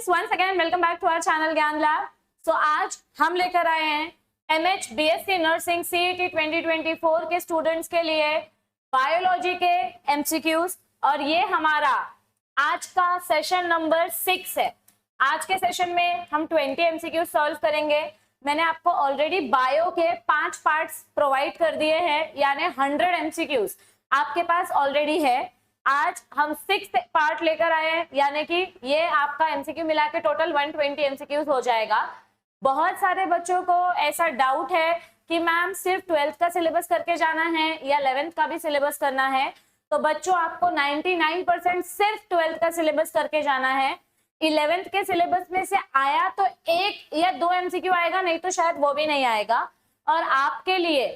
once again welcome back to our channel ज्ञान lab. सो आज हम लेकर आए हैं MH BSc नर्सिंग CET 2024 के स्टूडेंट्स के लिए बायोलॉजी के MCQs और ये हमारा आज का सेशन नंबर 6 है। आज के सेशन में हम 20 MCQs सॉल्व करेंगे। मैंने आपको ऑलरेडी बायो के 5 पार्ट्स प्रोवाइड कर दिए हैं, यानी 100 MCQs आपके पास ऑलरेडी है। आज हम 6th पार्ट लेकर आए हैं, यानी कि ये आपका एमसीक्यू मिला के टोटल 120 एमसीक्यूज हो जाएगा। बहुत सारे बच्चों को ऐसा डाउट है कि मैम सिर्फ 12th का सिलेबस करके जाना है या 11th का भी सिलेबस करना है। तो बच्चों आपको 99% सिर्फ 12th का सिलेबस करके जाना है। 11th के सिलेबस में से आया तो 1 या 2 एमसीक्यू आएगा, नहीं तो शायद वो भी नहीं आएगा। और आपके लिए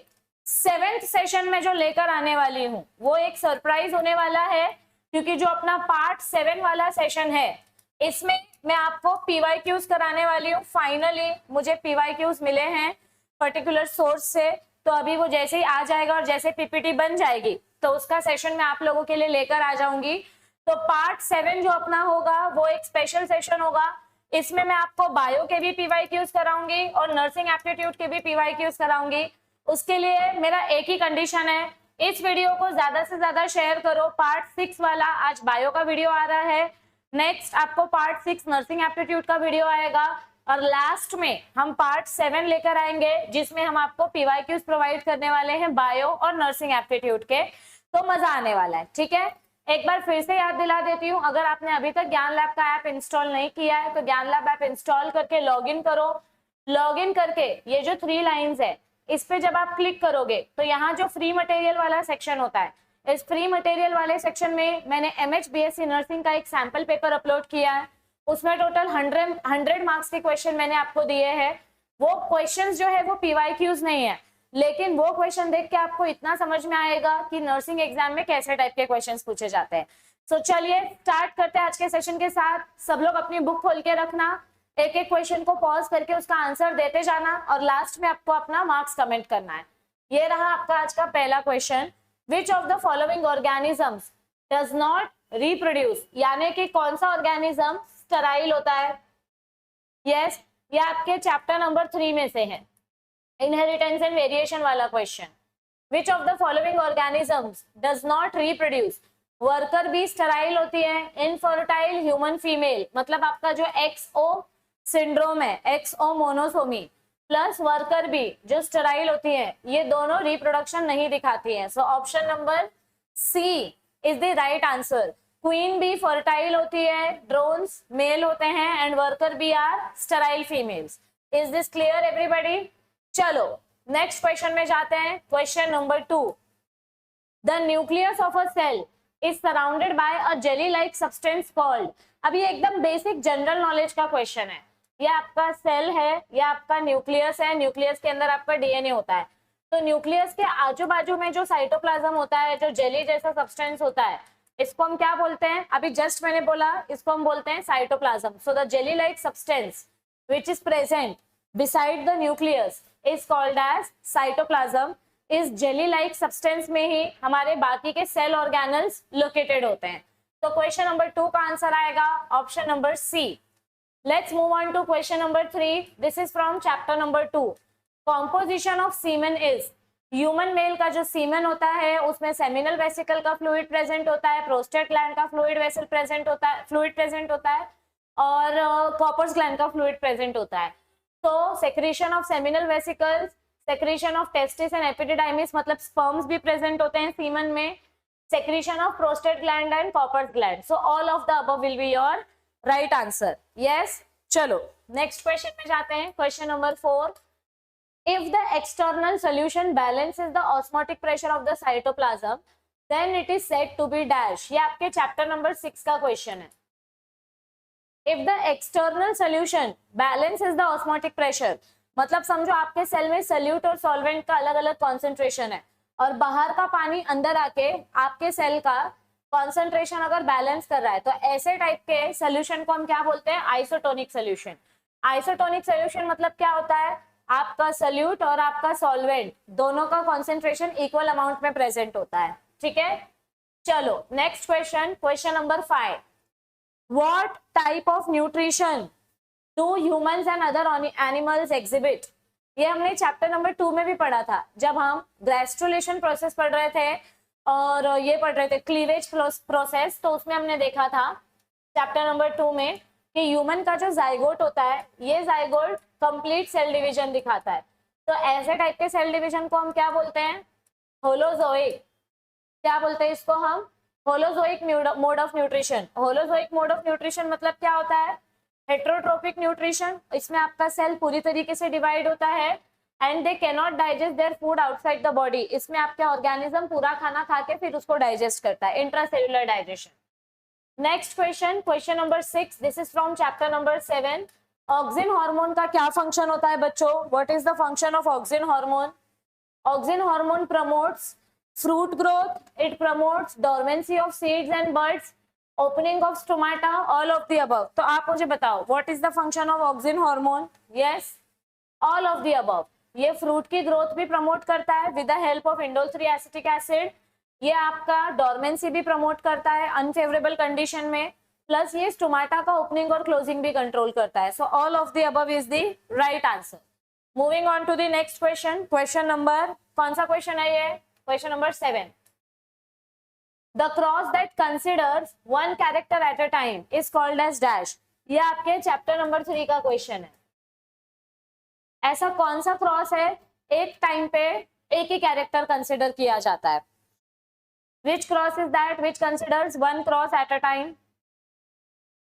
7th सेशन में जो लेकर आने वाली हूँ वो एक सरप्राइज होने वाला है, क्योंकि जो अपना पार्ट 7 वाला सेशन है इसमें मैं आपको पीवाईक्यूज कराने वाली हूँ। फाइनली मुझे पीवाईक्यूज मिले हैं पर्टिकुलर सोर्स से, तो अभी वो जैसे ही आ जाएगा और जैसे पीपीटी बन जाएगी तो उसका सेशन मैं आप लोगों के लिए लेकर आ जाऊंगी। तो पार्ट 7 जो अपना होगा वो एक स्पेशल सेशन होगा। इसमें मैं आपको बायो के भी पीवाईक्यूज कराऊंगी और नर्सिंग एप्टीट्यूड के भी पीवाईक्यूज कराऊंगी। उसके लिए मेरा एक ही कंडीशन है, इस वीडियो को ज्यादा से ज्यादा शेयर करो। पार्ट 6 वाला आज बायो का वीडियो आ रहा है, नेक्स्ट आपको पार्ट 6 नर्सिंग एप्टीट्यूड का वीडियो आएगा और लास्ट में हम पार्ट 7 लेकर आएंगे जिसमें हम आपको पीवाईक्यूज प्रोवाइड करने वाले हैं बायो और नर्सिंग एप्टीट्यूड के। तो मजा आने वाला है, ठीक है। एक बार फिर से याद दिला देती हूँ, अगर आपने अभी तक ज्ञान लैब का ऐप इंस्टॉल नहीं किया है तो ज्ञान लैब ऐप इंस्टॉल करके लॉग इन करो। लॉग इन करके ये जो 3 लाइन्स है इस पे जब आप क्लिक करोगे तो यहाँ जो फ्री मटेरियल वाला सेक्शन होता है, इस फ्री मटेरियल वाले सेक्शन में मैंने MH BSc नर्सिंग का एक सैंपल पेपर अपलोड किया है। उसमें टोटल 100 मार्क्स के क्वेश्चन मैंने आपको दिए हैं। वो क्वेश्चंस जो है वो पीवाईक्यूज नहीं है, लेकिन वो क्वेश्चन देख के आपको इतना समझ में आएगा कि नर्सिंग एग्जाम में कैसे टाइप के क्वेश्चन पूछे जाते हैं। सो चलिए स्टार्ट करते हैं आज के सेशन के साथ। सब लोग अपनी बुक खोल के रखना, एक एक क्वेश्चन को पॉज करके उसका आंसर देते जाना और लास्ट में आपको अपना मार्क्स कमेंट करना है। ये रहा आपका आज का पहला question, which of the following organisms does not reproduce, यानी कि कौन सा ऑर्गेनिज्म स्टेराइल होता है। यस, ये आपके चैप्टर नंबर 3 में से है, इनहेरिटेंस एंड वेरिएशन वाला question. Which of the following organisms does not reproduce, worker bee sterile होती है, इनफर्टाइल ह्यूमन फीमेल, मतलब आपका जो XO सिंड्रोम है, XO monosomy plus worker bee जो स्टेराइल होती है, ये दोनों रिप्रोडक्शन नहीं दिखाती है। So option number C is the right answer. Queen bee fertile होती है, ड्रोन्स मेल होते हैं and worker bee are sterile females. Is this clear everybody? चलो नेक्स्ट क्वेश्चन में जाते हैं। Question number 2, the nucleus of a cell is surrounded by a jelly like substance called। अब ये एकदम बेसिक जनरल नॉलेज का क्वेश्चन है। ये आपका सेल है, ये आपका न्यूक्लियस है, न्यूक्लियस के अंदर आपका डीएनए होता है। तो न्यूक्लियस के आजू बाजू में जो साइटोप्लाज्म होता है, जो जेली जैसा सब्सटेंस होता है, इसको हम क्या बोलते हैं? अभी जस्ट मैंने बोला, इसको हम बोलते हैं cytoplasm. So the jelly like substance which is present beside the nucleus is called as cytoplasm. इस जेली लाइक सब्सटेंस में ही हमारे बाकी के सेल ऑर्गेनल्स लोकेटेड होते हैं। तो क्वेश्चन नंबर 2 का आंसर आएगा option number C. Let's move on to question number 3। This is from chapter number 2। Composition of semen is, human male का जो सीमेन होता है उसमें सेमिनल वेसिकल का फ्लूइड प्रेजेंट होता है, प्रोस्टेट ग्लैंड का फ्लूइड वेसल प्रेजेंट होता है, और कॉपर्स ग्लैंड का फ्लूइड प्रेजेंट होता है। तो secretion of seminal vesicles, secretion of testis and epididymis, मतलब स्पर्म्स भी प्रेजेंट होते हैं सीमन में, secretion of prostate gland and Cowper's gland. So all of the above will be your right answer. Yes, चलो next question में जाते हैं। Question number 4, if the external solution balances the osmotic pressure of the cytoplasm then it is said to be dash. ये आपके chapter number 6 का question है। If the external solution balances the osmotic pressure, मतलब समझो आपके cell में salute और solvent का अलग अलग कॉन्सेंट्रेशन है और बाहर का पानी अंदर आके आपके सेल का कॉन्सेंट्रेशन अगर बैलेंस कर रहा है, तो ऐसे टाइप के सोल्यूशन को हम क्या बोलते हैं? Isotonic solution. आइसोटोनिक सोल्यूशन मतलब क्या होता है? आपका सल्यूट और आपका सॉल्वेंट दोनों का कॉन्सेंट्रेशन इक्वल अमाउंट में प्रेजेंट होता है, ठीक है। चलो next question, question number 5। What type of nutrition do humans and other animals exhibit? ये हमने चैप्टर नंबर 2 में भी पढ़ा था जब हम गैस्ट्रुलेशन प्रोसेस पढ़ रहे थे और ये पढ़ रहे थे क्लीवेज प्रोसेस, तो उसमें हमने देखा था चैप्टर नंबर 2 में कि ह्यूमन का जो जाइगोट होता है, ये जाइगोट कंप्लीट सेल डिवीजन दिखाता है। तो ऐसे टाइप के सेल डिवीजन को हम क्या बोलते हैं? होलोजोइक। क्या बोलते हैं इसको हम? Holozoic mode of nutrition. Holozoic mode of nutrition मतलब क्या होता है? Heterotrophic nutrition. इसमें आपका सेल पूरी तरीके से डिवाइड होता है and they can not digest their food outside the body. इसमें आपका ऑर्गेनिज्म पूरा खाना खा के फिर उसको डाइजेस्ट करता है, intracellular digestion. Next question, question number 6, this is from chapter number 7। Auxin hormone का क्या फंक्शन होता है बच्चों? What is the function of auxin hormone? Auxin hormone promotes fruit growth, it promotes dormancy of seeds and buds, opening of stomata, all of the above. तो आप मुझे बताओ what is the function of auxin hormone? Yes, all of the above. ये fruit की growth भी promote करता है with the help of indole 3 acetic acid. ये आपका डोरमेंसी भी प्रमोट करता है अनफेवरेबल कंडीशन में, प्लस ये स्टोमाटा का ओपनिंग और क्लोजिंग भी कंट्रोल करता है। So all of the above is the right answer. Moving on to the next question, question number, कौन सा क्वेश्चन है ये? Question number 7. The cross that considers one character at a time is called as dash. ये आपके chapter number 3 का question है। ऐसा कौन सा क्रॉस है एक टाइम पे एक ही कैरेक्टर कंसिडर किया जाता है? Which cross is that which considers one cross at a time?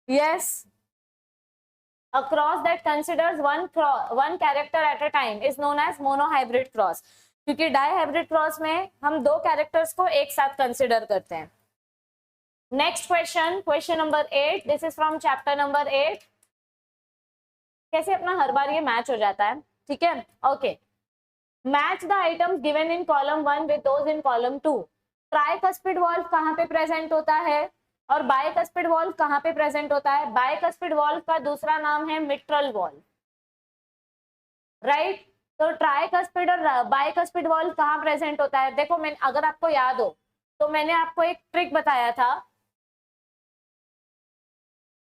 Yes, a cross that considers one character at a time is known as monohybrid cross. क्योंकि डाईहाइब्रिड क्रॉस में हम दो characters को एक साथ कंसिडर करते हैं। Next question, question number 8, this is from chapter number 8। कैसे अपना हर बार ये मैच हो जाता है, ठीक है? Okay, match the items given in column 1 with those in column 2। Tricuspid valve कहाँ पे प्रेजेंट होता है और बाइकस्पिड वॉल्व कहाँ पे प्रेजेंट होता है? बाइकस्पिड वॉल्व का दूसरा नाम है मिट्रल वॉल्व, राइट? तो ट्राइकस्पिड और बाइकस्पिड वॉल्व कहाँ प्रेजेंट होता है? देखो, मैं अगर आपको याद हो तो मैंने आपको एक ट्रिक बताया था,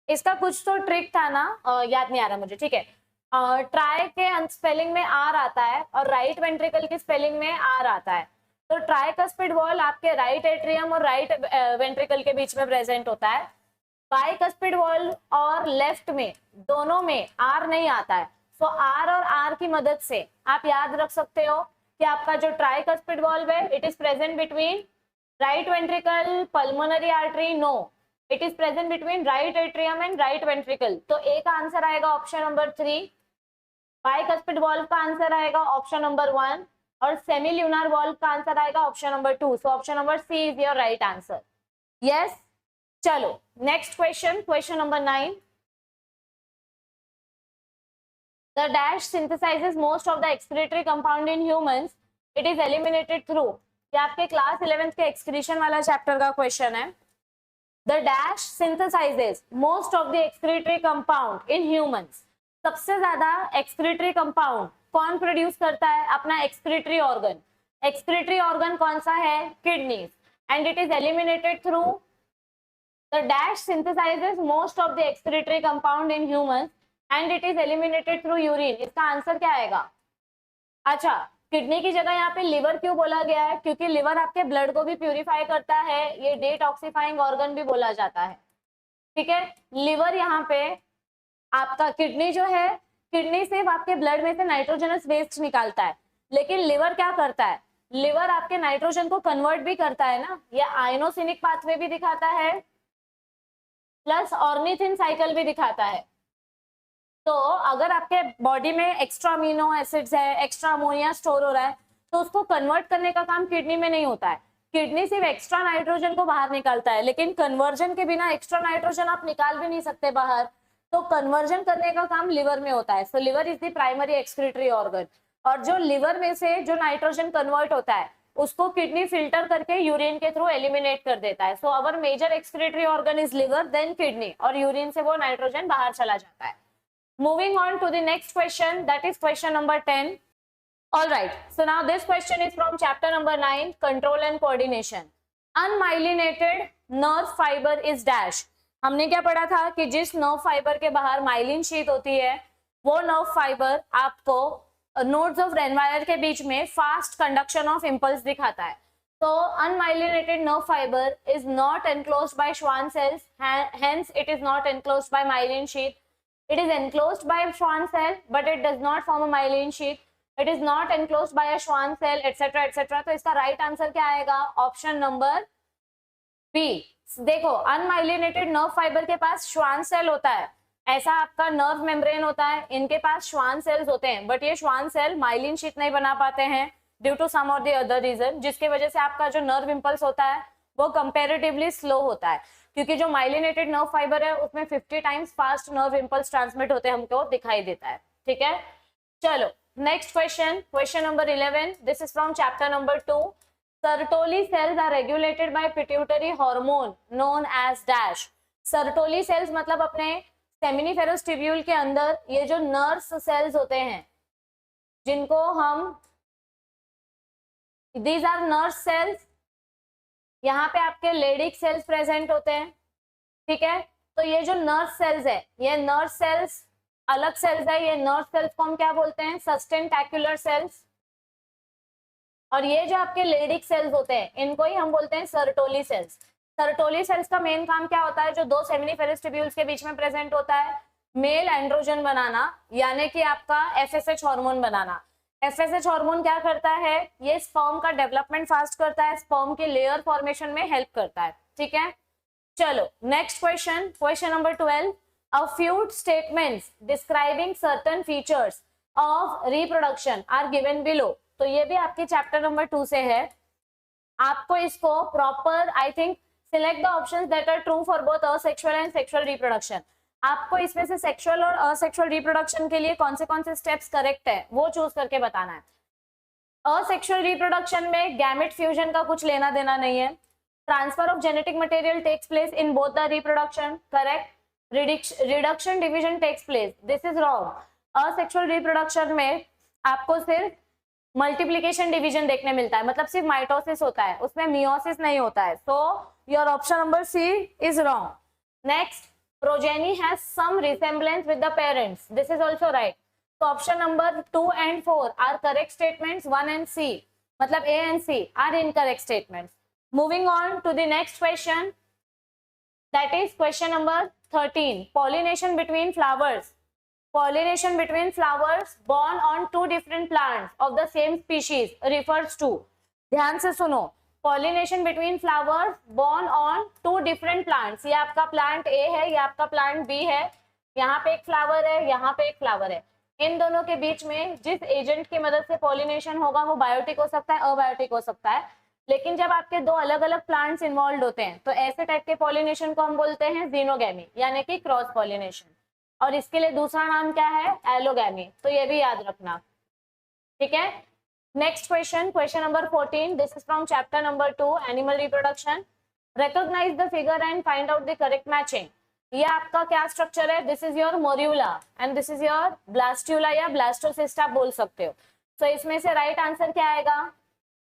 इसका कुछ तो ट्रिक था ना, याद नहीं आ रहा मुझे, ठीक है? ट्राई के स्पेलिंग में आर आता है और राइट वेंट्रिकल की स्पेलिंग में आर आता है। तो ट्राइकस्पिड वॉल्व आपके राइट एट्रियम और राइट वेंट्रिकल के बीच में प्रेजेंट होता है। बाइकस्पिड वॉल्व और लेफ्ट में, दोनों में आर नहीं आता है। तो आर और आर की मदद से आप याद रख सकते हो कि आपका जो ट्राइकस्पिड वॉल्व है, it is present between right ventricle, pulmonary artery, no, it is present between right atrium and right ventricle. तो ए का आंसर आएगा ऑप्शन नंबर 3, बाइकस्पिड वॉल्व का आंसर आएगा ऑप्शन नंबर 1 और सेमी ल्यूनर वॉल्व का answer आएगा option number 2। So option number C is your right answer. Yes, चलो next question, question number 9। The dash synthesizes most of the excretory compound in humans. It is eliminated through. ये आपके class 11th के excretion वाला chapter का question है। The dash synthesizes most of the excretory compound in humans. सबसे ज्यादा excretory compound कौन produce करता है? अपना excretory organ. Excretory organ कौन सा है? Kidneys. And it is eliminated through. The dash synthesizes most of the excretory compound in humans. And it is eliminated through urine. इसका आंसर क्या आएगा? अच्छा, किडनी की जगह यहाँ पे लिवर क्यों बोला गया है? क्योंकि लिवर आपके ब्लड को भी प्यूरिफाई करता है, ये डिटॉक्सिफाइंग ऑर्गन भी बोला जाता है, ठीक है? लिवर यहाँ पे आपका, किडनी जो है, किडनी सिर्फ आपके ब्लड में से नाइट्रोजनस वेस्ट निकालता है, लेकिन लिवर क्या करता है? लिवर आपके नाइट्रोजन को कन्वर्ट भी करता है ना, ये आयनोसिनिक पाथवे भी दिखाता है प्लस ऑर्निथिन साइकिल भी दिखाता है। तो अगर आपके बॉडी में एक्स्ट्रा अमीनो एसिड्स है, एक्स्ट्रा अमोनिया स्टोर हो रहा है, तो उसको कन्वर्ट करने का काम किडनी में नहीं होता है। किडनी सिर्फ एक्स्ट्रा नाइट्रोजन को बाहर निकालता है, लेकिन कन्वर्जन के बिना एक्स्ट्रा नाइट्रोजन आप निकाल भी नहीं सकते बाहर, तो कन्वर्जन करने का काम लिवर में होता है। So liver is the primary excretory organ, और जो लिवर में से जो नाइट्रोजन कन्वर्ट होता है उसको किडनी फिल्टर करके यूरिन के थ्रू एलिमिनेट कर देता है। So our major excretory organ is liver, then kidney, और यूरिन से वो नाइट्रोजन बाहर चला जाता है। Moving on to the next question, that is question number 10. All right, so now this question is from chapter number 9, control and coordination. Unmyelinated nerve fiber is dash. हमने क्या पढ़ा था कि जिस नर्व फाइबर के बाहर माइलिन शीट होती है वो नर्व फाइबर आपको नोड्स ऑफ रेनवायर के बीच में फास्ट कंडक्शन ऑफ इम्पल्स दिखाता है. तो unmyelinated nerve fiber is not enclosed by Schwann cells, hence it is not enclosed by myelin sheath. It is enclosed by Schwann cell, but it does not form a myelin sheath. It is not enclosed by a Schwann cell, etc. etc. तो इसका right answer क्या आएगा? Option number B. देखो, unmyelinated nerve fibre के पास Schwann cell होता है, ऐसा आपका नर्व मेम्ब्रेन होता है, इनके पास श्वान सेल्स होते हैं, बट ये श्वान सेल माइलिन शीट नहीं बना पाते हैं ड्यू टू सम और द अदर रीजन, जिसकी वजह से आपका जो नर्व इंपल्स होता है वो कंपैरेटिवली स्लो होता है, क्योंकि जो माइलिनेटेड नर्व फाइबर है उसमें 50 times fast nerve impulse transmit होते हैं, हमको दिखाई देता है. ठीक है, चलो next question, question number 11. This is from chapter number 2. Sertoli cells are regulated by pituitary hormone known as dash. Sertoli cells मतलब अपने सेमिनिफेरस ट्यूब्यूल के अंदर ये जो नर्व्स सेल्स होते हैं जिनको हम these are nerve cells, यहाँ पे आपके लेडिक सेल्स प्रेजेंट होते हैं. ठीक है, तो ये जो नर्व सेल्स है ये नर्व सेल्स अलग सेल्स है. ये नर्व सेल्स को हम क्या बोलते हैं? सस्टेंटैक्युलर सेल्स. और ये जो आपके लेडिक सेल्स होते हैं इनको ही हम बोलते हैं सर्टोली सेल्स. सर्टोली सेल्स का मेन काम क्या होता है? जो दो सेमिनिफेरस ट्यूब्यूल्स के बीच में प्रेजेंट होता है, मेल एंड्रोजन बनाना, यानी कि आपका एफएसएच हार्मोन बनाना. एफएसएच हार्मोन क्या करता है? ये स्पर्म का डेवलपमेंट फास्ट करता है, स्पर्म के लेयर फॉर्मेशन में हेल्प करता है. ठीक है, चलो next question, question number 12. A few statements describing certain features of reproduction are given below. तो ये भी आपके चैप्टर नंबर 2 से है. आपको इसको proper I think select the options that are true for both asexual and sexual reproduction. आपको इसमें से सेक्सुअल और असेक्सुअल रिप्रोडक्शन के लिए कौन से स्टेप्स करेक्ट है वो चूज करके बताना है. असेक्सुअल रिप्रोडक्शन में गैमेट फ्यूजन का कुछ लेना देना नहीं है. Transfer of genetic material takes place in both the reproduction, correct. Reduction division takes place, this is wrong. Asexual reproduction में आपको सिर्फ मल्टीप्लीकेशन डिवीजन देखने मिलता है, मतलब सिर्फ माइटोसिस होता है, उसमें मियोसिस नहीं होता है. So your option number C is wrong. Next, progeny has some resemblance with the parents, this is also right. तो option number 2 and 4 are correct statements. 1 and C मतलब A and C are incorrect statements. Moving on to the next question, that is question number 13. Pollination between flowers. Pollination between flowers born on two different plants of the same species refers to. ध्यान से सुनो, pollination between flowers born on two different plants. ये आपका plant A है, ये आपका plant B है, यहाँ पे एक फ्लावर है, यहाँ पे एक फ्लावर है. इन दोनों के बीच में जिस एजेंट की मदद से पॉलिनेशन होगा वो बायोटिक हो सकता है, अबायोटिक हो सकता है. लेकिन जब आपके दो अलग अलग प्लांट्स इन्वॉल्व होते हैं तो ऐसे टाइप के पॉलिनेशन को हम बोलते हैं जीनोगैमी, यानी कि क्रॉस पॉलिनेशन. और इसके लिए दूसरा नाम क्या है? एलोगैमी. तो ये भी याद रखना. ठीक है, next question, question number 14. This is from chapter number 2, animal reproduction. Recognize the figure and find out the correct matching. ये आपका क्या स्ट्रक्चर है? This is your morula and this is your blastula या ब्लास्टोसिस्ट आप बोल सकते हो. तो इसमें से राइट आंसर क्या आएगा?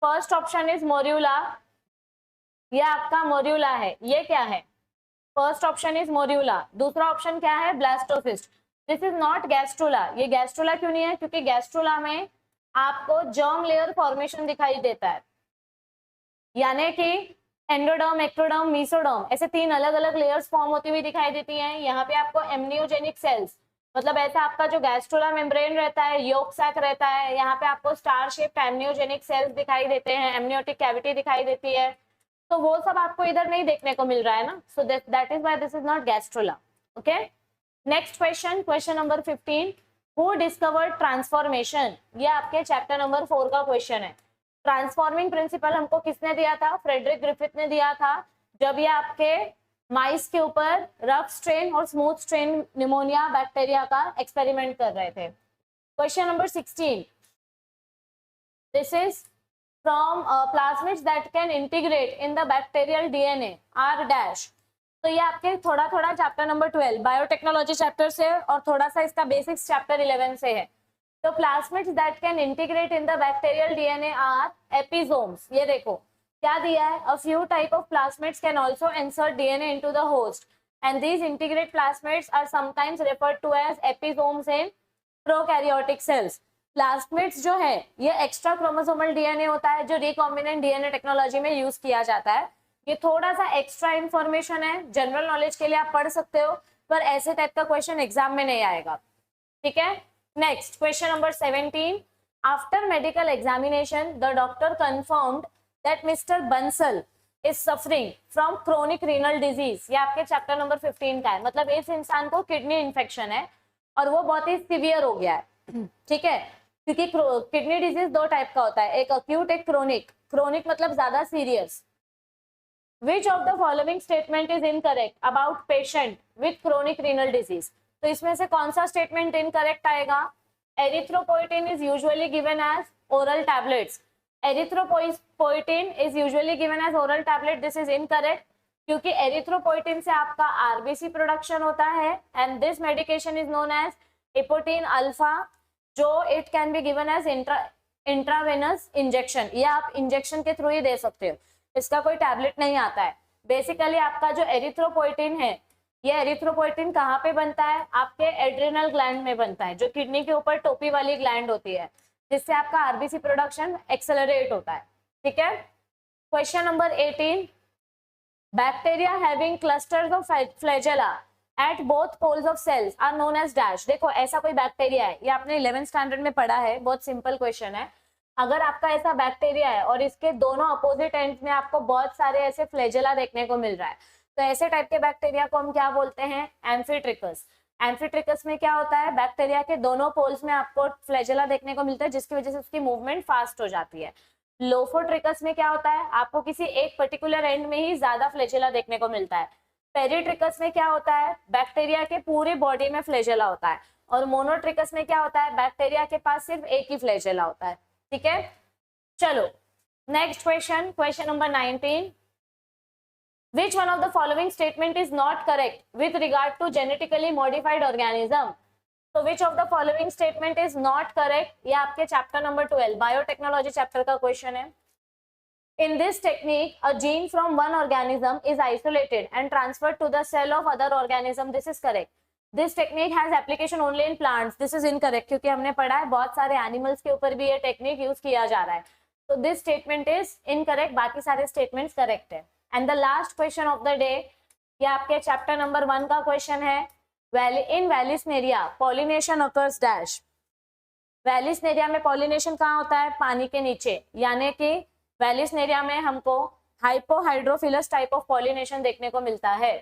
First option is morula. ये आपका मोर्यूला है. ये क्या है? First option is morula. दूसरा ऑप्शन क्या है? Blastocyst. This is not gastrula. ये गैस्ट्रुला क्यों नहीं है? क्योंकि गैस्ट्रुला में आपको जर्म लेयर फॉर्मेशन दिखाई देता है, यानी कि एंडोडर्म, एक्टोडर्म, मीसोडर्म, ऐसे 3 अलग अलग लेयर्स फॉर्म होती हुई दिखाई देती हैं. यहाँ पे आपको एमनियोजेनिक सेल्स, मतलब ऐसा आपका जो गैस्ट्रुला मेम्ब्रेन रहता है, योक सैक रहता है, यहाँ पे आपको स्टार शेप्ड एमनियोजेनिक सेल्स दिखाई देते हैं, एमनियोटिक कैविटी दिखाई देती है. तो वो सब आपको इधर नहीं देखने को मिल रहा है ना. So that is why this is not gastrula. Okay, next question, question number 15. Who discovered transformation. ये आपके चैप्टर नंबर 4 का क्वेश्चन है. ट्रांसफॉर्मिंग प्रिंसिपल हमको किसने दिया था? फ्रेडरिक ग्रिफिथ ने दिया था, जब ये आपके माइस के ऊपर रफ स्ट्रेन और स्मूथ स्ट्रेन निमोनिया बैक्टीरिया का एक्सपेरिमेंट कर रहे थे. Question number 16. This is from plasmids that can integrate in the bacterial DNA are dash. तो ये आपके थोड़ा थोड़ा चैप्टर नंबर 12 बायोटेक्नोलॉजी चैप्टर से और थोड़ा सा इसका बेसिक्स चैप्टर 11 से है. तो plasmids that can integrate in the bacterial DNA are episomes. ये देखो क्या दिया है? A few type of plasmids can also insert DNA into the host and these integrate plasmids are sometimes referred to as episomes in prokaryotic cells. Plasmids जो है ये extra chromosomal DNA होता है जो रिकॉम्बिनेंट डीएनए टेक्नोलॉजी में use किया जाता है। ये थोड़ा सा एक्स्ट्रा इंफॉर्मेशन है, जनरल नॉलेज के लिए आप पढ़ सकते हो, पर ऐसे टाइप का क्वेश्चन एग्जाम में नहीं आएगा। ठीक है, next question number 17। After medical examination the doctor confirmed that mister Bansal is suffering from chronic renal disease. ये आपके चैप्टर नंबर 15 का है, मतलब इस इंसान को किडनी इन्फेक्शन है और वो बहुत ही सीवियर हो गया है। ठीक है, क्योंकि किडनी डिजीज दो टाइप का होता है, एक अक्यूट एक क्रोनिक। क्रोनिक मतलब ज्यादा serious. Which of the following statement is incorrect about patient with chronic renal disease? तो इसमें से कौन सा स्टेटमेंट इनकरेक्ट आएगा? Erythropoietin is usually given as oral tablets. Erythropoietin is usually given as oral tablet. This is incorrect क्योंकि erythropoietin से आपका RBC production होता है and this medication is known as epoetin alfa, जो it can be given as intravenous injection. ये आप injection के through ही दे सकते हो, इसका कोई टैबलेट नहीं आता है। बेसिकली आपका जो एरिथ्रोपोइटिन है, ये एरिथ्रोपोइटिन कहाँ पे बनता है? आपके एड्रिनल ग्लैंड में बनता है, जो किडनी के ऊपर टोपी वाली ग्लैंड होती है, जिससे आपका आरबीसी प्रोडक्शन एक्सेलरेट होता है। ठीक है, question number 18। Bacteria having clusters of flagella at both poles of cells are known as dash. देखो ऐसा कोई बैक्टीरिया है, ये आपने 11th स्टैंडर्ड में पढ़ा है, बहुत सिंपल क्वेश्चन है। अगर आपका ऐसा बैक्टीरिया है और इसके दोनों अपोजिट एंड में आपको बहुत सारे ऐसे फ्लैजेला देखने को मिल रहा है, तो ऐसे टाइप के बैक्टीरिया को हम क्या बोलते हैं? एम्फीट्रिकस। एम्फीट्रिकस में क्या होता है? बैक्टीरिया के दोनों पोल्स में आपको फ्लैजेला देखने को मिलता है, जिसकी वजह से उसकी मूवमेंट फास्ट हो जाती है। लोफोट्रिकस में क्या होता है? आपको किसी एक पर्टिकुलर एंड में ही ज्यादा फ्लैजेला देखने को मिलता है। पेरिट्रिकस में क्या होता है? बैक्टीरिया के पूरे बॉडी में फ्लैजेला होता है। और मोनोट्रिकस में क्या होता है? बैक्टीरिया के पास सिर्फ एक ही फ्लैजेला होता है। ठीक है, चलो next question, question number 19। Which one of the following statement is not correct with regard to genetically modified organism? So which of the following statement is not correct? ये आपके चैप्टर नंबर 12 बायोटेक्नोलॉजी चैप्टर का question है। In this technique, a gene from one organism is isolated and transferred to the cell of other organism. This is correct. This technique has application only in plants. This is incorrect क्योंकि हमने पढ़ा है बहुत सारे animals के ऊपर भी ये टेक्निक यूज किया जा रहा है। तो दिस स्टेटमेंट इज इनकरेक्ट, बाकी सारे स्टेटमेंट्स करेक्ट है। And the last question of the day, ये आपके चैप्टर नंबर 1 का क्वेश्चन है। इन Vallisneria pollination occurs dash. Vallisneria में पॉलिनेशन कहाँ होता है? पानी के नीचे, यानी कि वैलिसनेरिया में हमको हाइपोहाइड्रोफिलस टाइप ऑफ पॉलिनेशन देखने को मिलता है।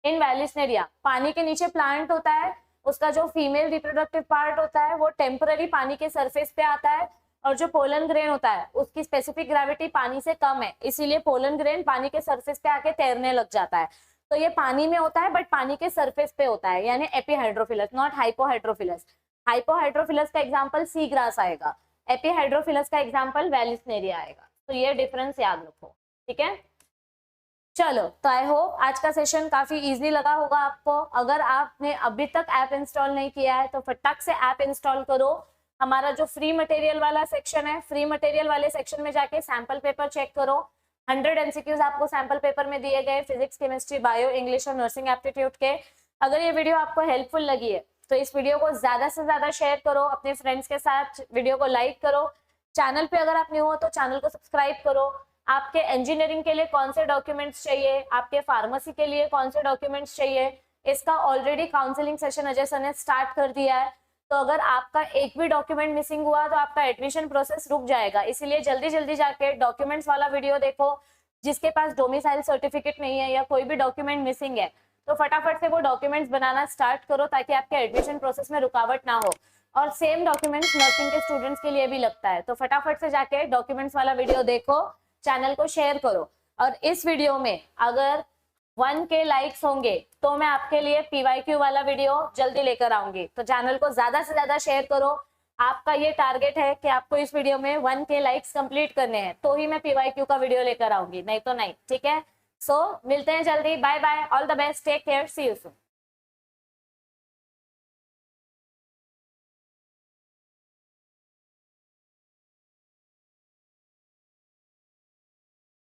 इन वैलिसनेरिया पानी के नीचे प्लांट होता है, उसका जो फीमेल रिप्रोडक्टिव पार्ट होता है वो टेम्पररी पानी के सरफेस पे आता है, और जो पोलन ग्रेन होता है उसकी स्पेसिफिक ग्रेविटी पानी से कम है, इसीलिए पोलन ग्रेन पानी के सरफेस पे आके तैरने लग जाता है। तो ये पानी में होता है बट पानी के सरफेस पे होता है, यानी एपीहाइड्रोफिलस, नॉट हाइपोहाइड्रोफिलस। हाइपोहाइड्रोफिलस का एग्जाम्पल सी ग्रास आएगा, एपीहाइड्रोफिलस का एग्जाम्पल वैलिसनेरिया आएगा। तो ये डिफरेंस याद रखो। ठीक है, चलो तो आई होप आज का सेशन काफी इजी लगा होगा आपको। अगर आपने अभी तक ऐप इंस्टॉल नहीं किया है तो फटाक से ऐप इंस्टॉल करो। हमारा जो फ्री मटेरियल वाला सेक्शन है, फ्री मटेरियल वाले सेक्शन में जाके सैंपल पेपर चेक करो। 100 एमसीक्यूज आपको सैंपल पेपर में दिए गए, फिजिक्स, केमिस्ट्री, बायो, इंग्लिश और नर्सिंग एप्टीट्यूड के। अगर ये वीडियो आपको हेल्पफुल लगी है तो इस वीडियो को ज्यादा से ज्यादा शेयर करो अपने फ्रेंड्स के साथ, वीडियो को लाइक करो। चैनल पे अगर आप न्यू हो तो चैनल को सब्सक्राइब करो। आपके इंजीनियरिंग के लिए कौन से डॉक्यूमेंट्स चाहिए, आपके फार्मेसी के लिए कौन से डॉक्यूमेंट्स चाहिए, इसका already counselling session Ajay sir ने स्टार्ट कर दिया है। तो अगर आपका एक भी डॉक्यूमेंट मिसिंग हुआ तो आपका एडमिशन प्रोसेस रुक जाएगा, इसीलिए जल्दी जल्दी जाके डॉक्यूमेंट्स वाला वीडियो देखो। जिसके पास डोमिसाइल सर्टिफिकेट नहीं है या कोई भी डॉक्यूमेंट मिसिंग है तो फटाफट से वो डॉक्यूमेंट्स बनाना स्टार्ट करो ताकि आपके एडमिशन प्रोसेस में रुकावट ना हो। और सेम डॉक्यूमेंट्स नर्सिंग के स्टूडेंट्स के लिए भी लगता है, तो फटाफट से जाके डॉक्यूमेंट्स वाला वीडियो देखो, चैनल को शेयर करो। और इस वीडियो में अगर 1K लाइक्स होंगे तो मैं आपके लिए PYQ वाला वीडियो जल्दी लेकर आऊंगी। तो चैनल को ज्यादा से ज्यादा शेयर करो। आपका ये टारगेट है कि आपको इस वीडियो में 1K लाइक्स कंप्लीट करने हैं, तो ही मैं PYQ का वीडियो लेकर आऊंगी, नहीं तो नहीं। ठीक है, सो मिलते हैं जल्दी। Bye bye, all the best, take care, see you soon.